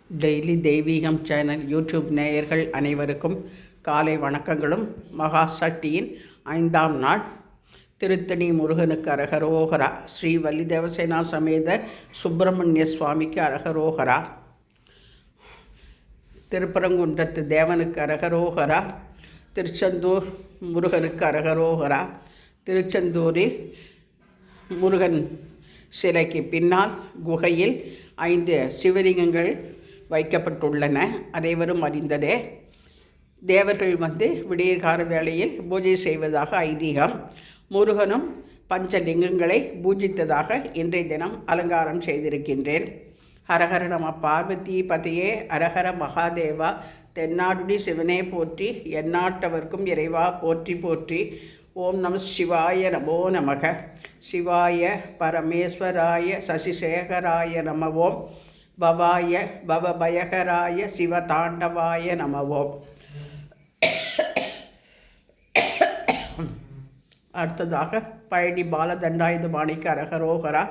Daily தெய்வீகம் channel YouTube நேயர்கள் அனைவருக்கும் காலை வணக்கங்களும். மகா சக்தியின் 5ஆம் நாள். திருத்தணி முருகனுக்கு அரகரோகரா. ஸ்ரீ வள்ளி தேவசேனா சமேத சுப்பிரமணிய சுவாமிக்கு அரகரோகரா. திருப்பரங்குன்றத்து தேவனுக்கு அரகரோகரா. திருச்செந்தூர் முருகனுக்கு அரகரோகரா. திருச்செந்தூரில் முருகன் சிலைக்கு பின்னால் குகையில் 5 சிவலிங்கங்கள் வைக்கப்பட்டுள்ளன. அனைவரும் அறிந்ததே. தேவர்கள் விடியற்கால வேளையில் பூஜை செய்வதாக ஐதீகம். முருகனும் பஞ்சலிங்கங்களை பூஜித்ததாக இன்றைய தினம் அலங்காரம் செய்திருக்கின்றேன். ஹரஹர நம பார்வதி பதையே, அரஹர மகாதேவா. தென்னாடுடி சிவனே போற்றி, எந்நாட்டவர்க்கும் இறைவா போற்றி போற்றி. ஓம் நம சிவாய நமோ நமக. சிவாய பரமேஸ்வராய சசிசேகராய நம ஓம். பவாய பவபயகராய சிவதாண்டவாய நம ஓம். அடுத்ததாக பழனி பாலதண்டாயுதபாணிக்கு அரகரோகரா.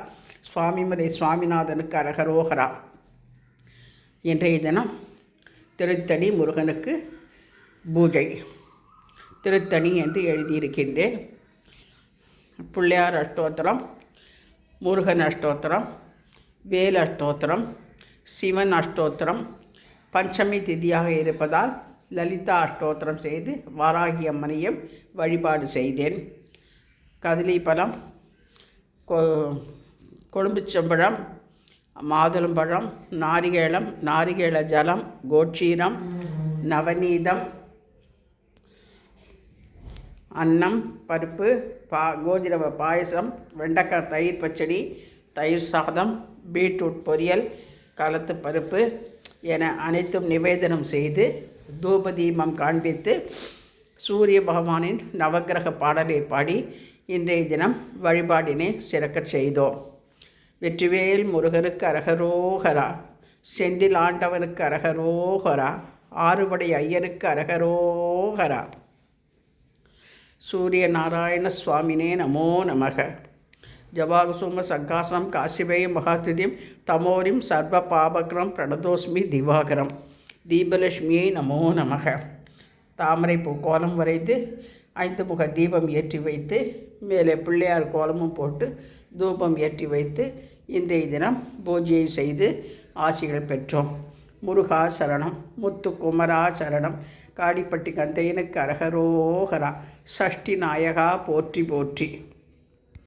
சுவாமிமலை சுவாமிநாதனுக்கு அரகரோகரா. இன்றைய தினம் திருத்தணி முருகனுக்கு பூஜை. திருத்தணி என்று எழுதியிருக்கின்றேன். பிள்ளையார் அஷ்டோத்திரம், முருகன் அஷ்டோத்திரம், வேல் அஷ்டோத்திரம், சிவன் அஷ்டோத்திரம். பஞ்சமி திதியாக இருப்பதால் லலிதா அஷ்டோத்திரம் செய்து வாராகி அம்மனையும் வழிபாடு செய்தேன். கதலி பழம், கொழும்புச்சம்பழம், மாதுளம்பழம், நாரிகேளம், நாரிகேள ஜலம், கோட்சீரம், நவநீதம், அன்னம், பருப்பு, கோதிரவ பாயசம், வெண்டைக்காய் தயிர் பச்சடி, தயிர் சாதம், பீட்ரூட் பொரியல், களத்து பருப்பு என அனைத்தும் நிவேதனம் செய்து தூபதீபம் காண்பித்து சூரிய பகவானின் நவக்கிரக பாடலை பாடி இன்றைய தினம் வழிபாடினை சிறக்க செய்தோம். வெற்றிவேல் முருகனுக்கு அரகரோகரா. செந்தில் ஆண்டவனுக்கு அரகரோகரா. ஆறுபடை ஐயனுக்கு அரகரோகரா. சூரிய நாராயண சுவாமினே நமோ நமக. ஜபாகுசும சங்காசம் காசிபய மகாத்விதியம் தமோரிம் சர்வ பாபக்ரம் பிரணதோஸ்மி திவாகரம். தீபலட்சுமியை நமோ நமக. தாமரை பூ கோலம் வரைந்து 5 முக தீபம் ஏற்றி வைத்து மேலே பிள்ளையார் கோலமும் போட்டு தூபம் ஏற்றி வைத்து இன்றைய தினம் பூஜையை செய்து ஆசிகள் பெற்றோம். முருகா சரணம், முத்துக்குமரா சரணம், காடிப்பட்டி கந்தையனுக்கு அரகரோகரா. சஷ்டி நாயகா போற்றி போற்றி.